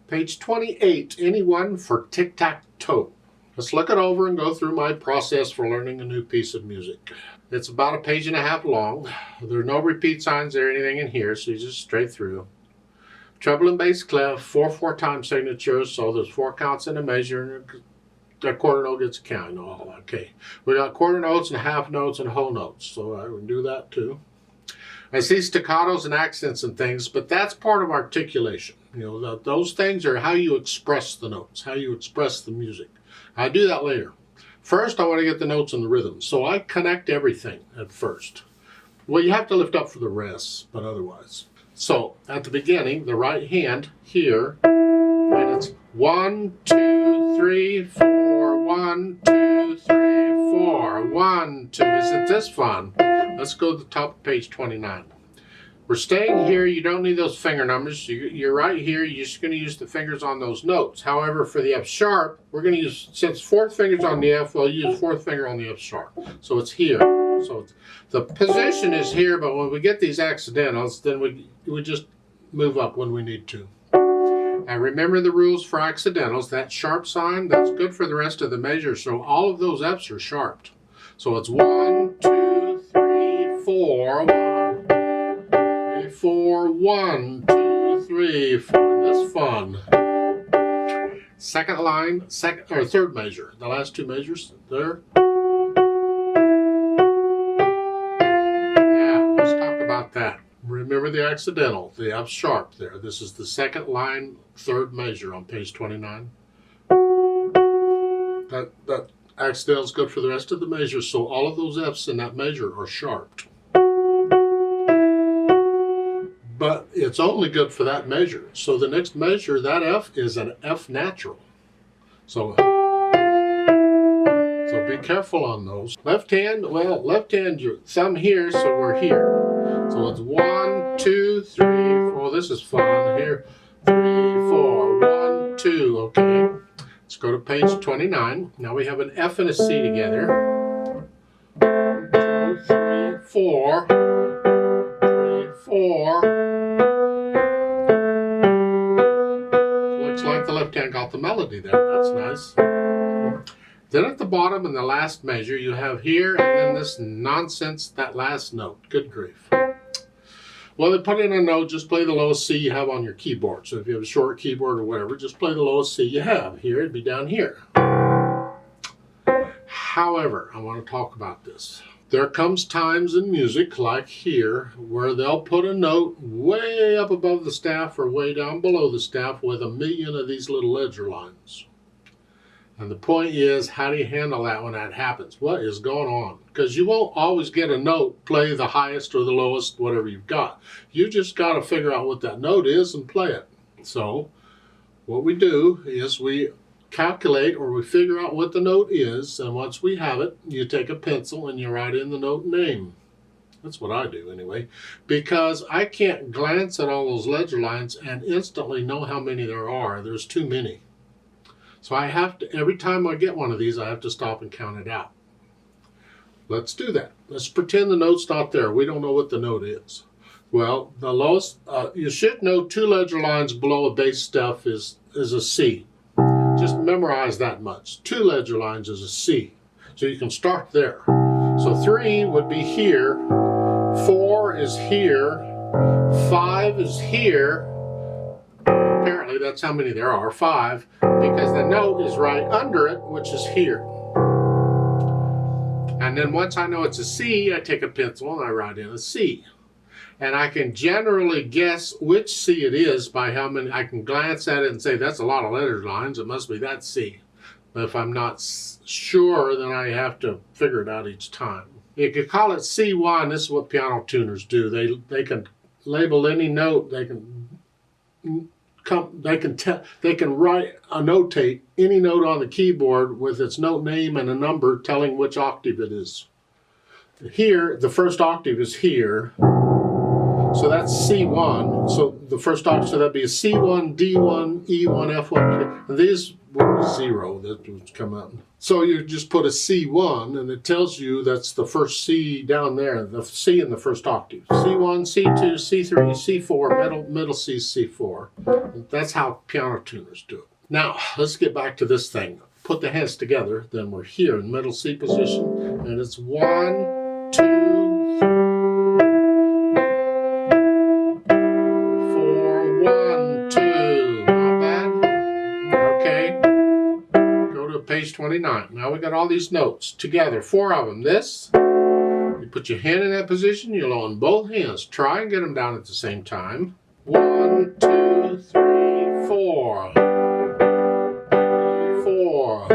Page 28, anyone for Tic-Tac-Toe. Let's look it over and go through my process for learning a new piece of music. It's about a page and a half long. There are no repeat signs or anything in here, so you just straight through. Treble and bass clef, 4/4 time signatures, so there's 4 counts in a measure, and a quarter note gets a count. Okay. We got quarter notes and half notes and whole notes, so I can do that too. I see staccatos and accents and things, but that's part of articulation. Those things are how you express the notes, how you express the music. I do that later. First, I want to get the notes and the rhythm, so I connect everything at first. Well, you have to lift up for the rest, but otherwise. So, at the beginning, the right hand here, and it's 1, 2, 3, 4, 1, 2, 3, 4, 1, 2. Isn't this fun? Let's go to the top of page 29. We're staying here. You don't need those finger numbers. You're right here. You're just going to use the fingers on those notes. However, for the F sharp, we're going to use, since 4th finger's on the F, we'll use 4th finger on the F sharp. So it's here. So the position is here, but when we get these accidentals, then we just move up when we need to. And remember the rules for accidentals. That sharp sign, that's good for the rest of the measure. So all of those F's are sharped. So it's 1, 2, 3, 4, 1, 3, 4, 1, 2, 3, 4. That's fun. Second line, third measure. The last 2 measures there. Yeah, let's talk about that. Remember the accidental, the F sharp there. This is the second line, third measure on page 29. That accidental is good for the rest of the measure, so all of those F's in that measure are sharped. But it's only good for that measure. So the next measure, that F is an F natural. So be careful on those. Left hand, your thumb here, so we're here. So it's 1, 2, 3, 4. This is fun. Here, 3, 4, 1, 2. Okay. Let's go to page 29. Now we have an F and a C together. 1, 2, 3, 4. 3, 4. Looks like the left hand got the melody there. That's nice. Then at the bottom in the last measure, you have here and then this nonsense, that last note. Good grief. Well, they put in a note, just play the lowest C you have on your keyboard. So if you have a short keyboard or whatever, just play the lowest C you have. Here, it'd be down here. However, I want to talk about this. There comes times in music, like here, where they'll put a note way up above the staff or way down below the staff with 1,000,000 of these little ledger lines. And the point is, how do you handle that when that happens? What is going on? Because you won't always get a note, play the highest or the lowest, whatever you've got. You just got to figure out what that note is and play it. So what we do is we calculate or we figure out what the note is, and once we have it, you take a pencil and you write in the note name. That's what I do anyway, because I can't glance at all those ledger lines and instantly know how many there are. There's too many. So I have to, every time I get one of these, I have to stop and count it out. Let's do that. Let's pretend the note's not there. We don't know what the note is. Well, the lowest, you should know 2 ledger lines below a bass staff is a C. Just memorize that much. 2 ledger lines is a C. So you can start there. So 3 would be here, 4 is here, 5 is here. Apparently that's how many there are, 5, because the note is right under it, which is here. And then once I know it's a C, I take a pencil and I write in a C. And I can generally guess which C it is by how many. I can glance at it and say, that's a lot of letter lines, it must be that C. But if I'm not sure, then I have to figure it out each time. You could call it C1. This is what piano tuners do. They can label any note, they can notate any note on the keyboard with its note name and a number telling which octave it is. Here, the first octave is here, so that's C1. So the first octave, so that'd be a C1, D1, E1, F1. And these what was 0 that would come out. So you just put a C1 and it tells you that's the first C down there, the C in the first octave. C1, C2, C3, C4, middle C, C4. That's how piano tuners do it. Now, let's get back to this thing. Put the hands together, then we're here in middle C position, and it's 1, 2, 4, 1, 2. Not bad. Okay. Go to page 29. Now we got all these notes together, 4 of them. This, you put your hand in that position, you'll on both hands. Try and get them down at the same time. 1, 2, 3, 4. 4.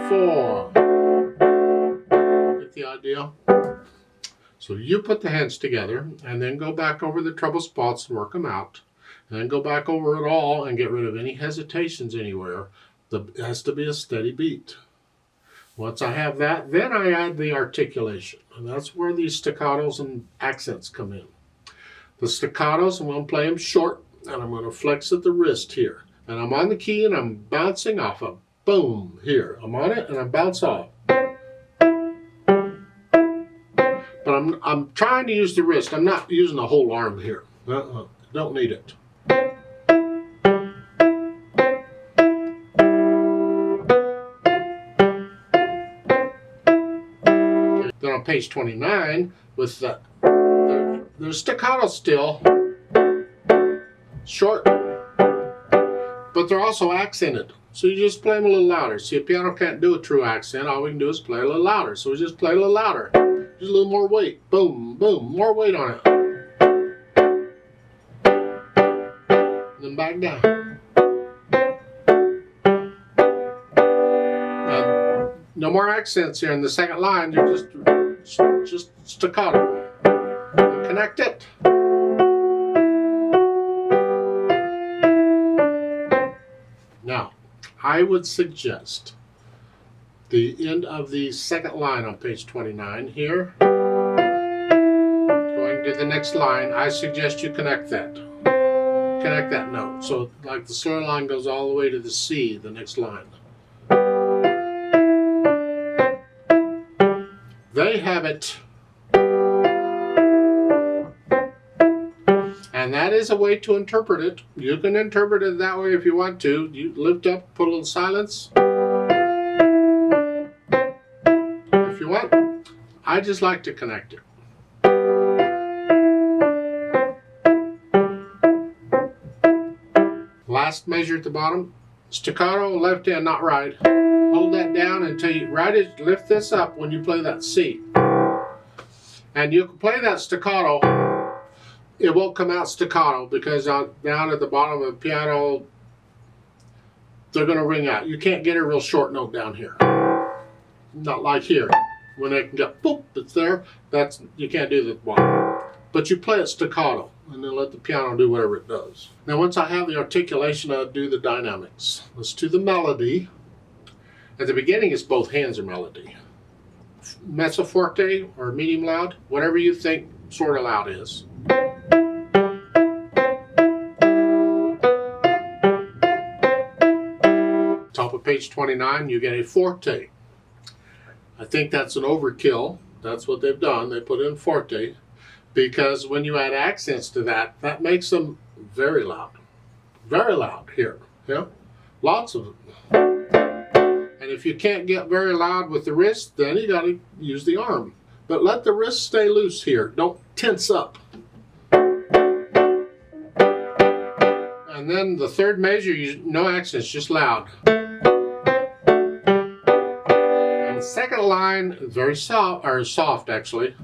4. Get the idea? So you put the hands together and then go back over the treble spots and work them out. And then go back over it all and get rid of any hesitations anywhere. It has to be a steady beat. Once I have that, then I add the articulation. And that's where these staccatos and accents come in. The staccatos, I'm going to play them short. And I'm going to flex at the wrist here. And I'm on the key and I'm bouncing off of boom here. I'm on it and I bounce off. But I'm trying to use the wrist. I'm not using the whole arm here. Don't need it. Okay. Then on page 29 with the staccato still. Short, but they're also accented. So you just play them a little louder. See, a piano can't do a true accent. All we can do is play a little louder. So we just play a little louder. Just a little more weight. Boom, boom, more weight on it. And then back down. No more accents here in the second line. You're just staccato. And connect it. Now, I would suggest the end of the second line on page 29 here, going to the next line, I suggest you connect that note. So like the slur line goes all the way to the C, the next line. They have it. And that is a way to interpret it. You can interpret it that way if you want to. You lift up, put a little silence. If you want. I just like to connect it. Last measure at the bottom. Staccato, left hand, not right. Hold that down until you lift this up when you play that C. And you can play that staccato. It won't come out staccato because down at the bottom of the piano, they're going to ring out. You can't get a real short note down here. Not like here. When it can get boop, it's there. You can't do the bottom. But you play it staccato and then let the piano do whatever it does. Now once I have the articulation, I'll do the dynamics. Let's do the melody. At the beginning, it's both hands are melody. Mezzo forte or medium loud, whatever you think sort of loud is. Top of page 29, you get a forte. I think that's an overkill. That's what they've done. They put in forte because when you add accents to that, that makes them very loud. Very loud here. Yeah, lots of them. And if you can't get very loud with the wrist, then you got to use the arm. But let the wrist stay loose here. Don't tense up. And then the third measure, no accents, just loud. And the second line, very soft actually.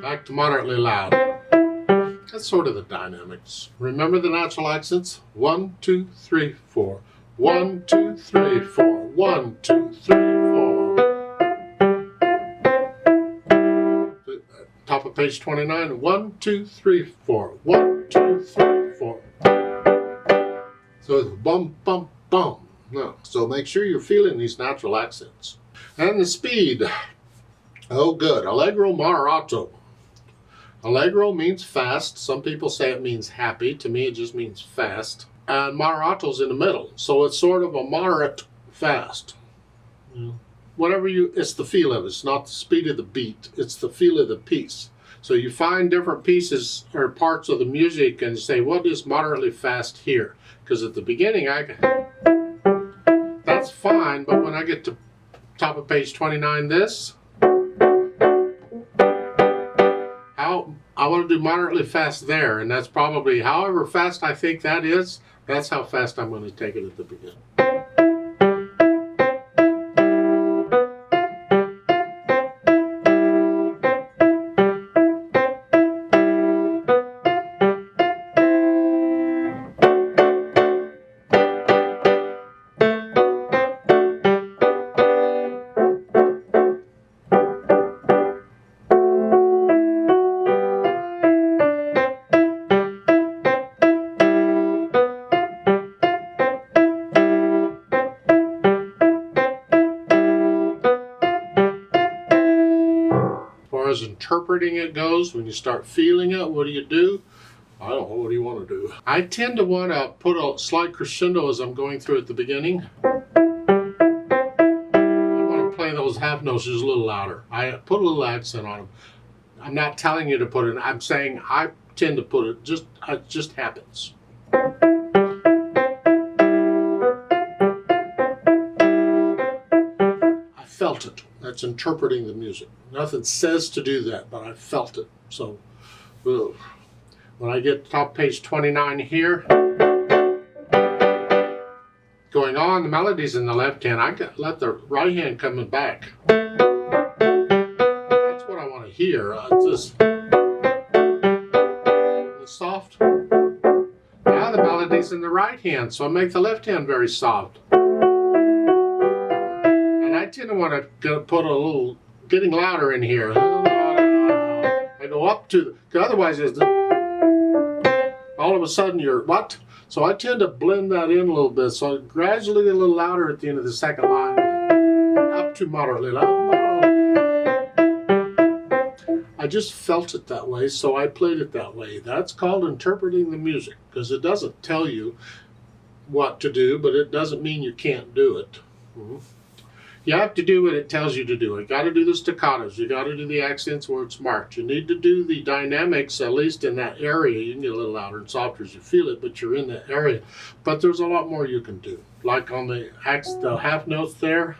Back to moderately loud. That's sort of the dynamics. Remember the natural accents? 1, 2, 3, 4. 1, 2, 3, 4. 1, 2, 3, 4. Top of page 29. 1, 2, 3, 4. 1, 2, 3, 4. So it's bum, bum, bum. No. So make sure you're feeling these natural accents. And the speed. Oh, good. Allegro moderato. Allegro means fast. Some people say it means happy. To me, it just means fast. And moderato's in the middle. So it's sort of a moderate fast. Whatever it's the feel of it. It's not the speed of the beat. It's the feel of the piece. So you find different pieces or parts of the music and say, what is moderately fast here? Because at the beginning, that's fine. But when I get to top of page 29, I want to do moderately fast there, and that's probably however fast I think that is, that's how fast I'm going to take it at the beginning. As interpreting it goes, when you start feeling it, what do? I don't know, what do you want to do? I tend to want to put a slight crescendo as I'm going through at the beginning. I want to play those half notes just a little louder. I put a little accent on them. I'm not telling you to put it, I'm saying I tend to put it, it just happens. I felt it. That's interpreting the music. Nothing says to do that, but I felt it. So when I get to top page 29 here, going on, the melody's in the left hand. I let the right hand coming back. That's what I want to hear. It's soft. Now the melody's in the right hand, so I make the left hand very soft. And I tend to want to put a little getting louder in here. I go up to, otherwise it's all of a sudden you're what? So I tend to blend that in a little bit. So I gradually get a little louder at the end of the second line, up to moderately loud. I just felt it that way, so I played it that way. That's called interpreting the music, because it doesn't tell you what to do, but it doesn't mean you can't do it. You have to do what it tells you to do. You got to do the staccatos. You got to do the accents where it's marked. You need to do the dynamics, at least in that area. You can get a little louder and softer as you feel it, but you're in that area. But there's a lot more you can do. Like on the half notes there,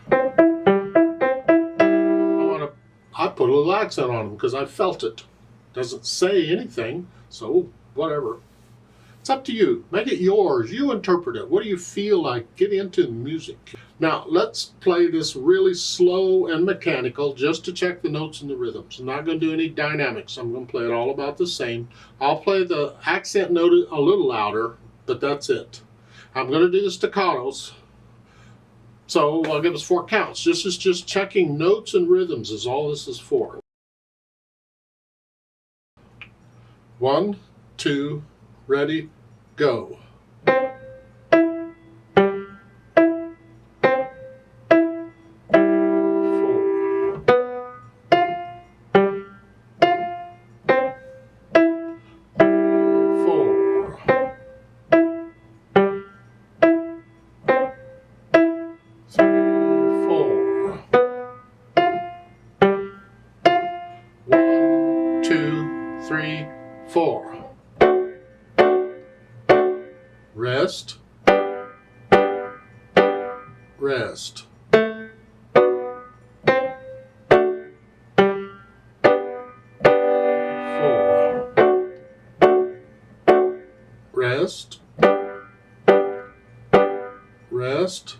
I put a little accent on them because I felt it. Doesn't say anything, so whatever. It's up to you. Make it yours. You interpret it. What do you feel like? Get into the music. Now, let's play this really slow and mechanical just to check the notes and the rhythms. I'm not going to do any dynamics. I'm going to play it all about the same. I'll play the accent note a little louder, but that's it. I'm going to do the staccatos. So I'll give us 4 counts. This is just checking notes and rhythms is all this is for. 1, 2, ready, go. 3, 4. Rest, rest. 4. Rest, rest.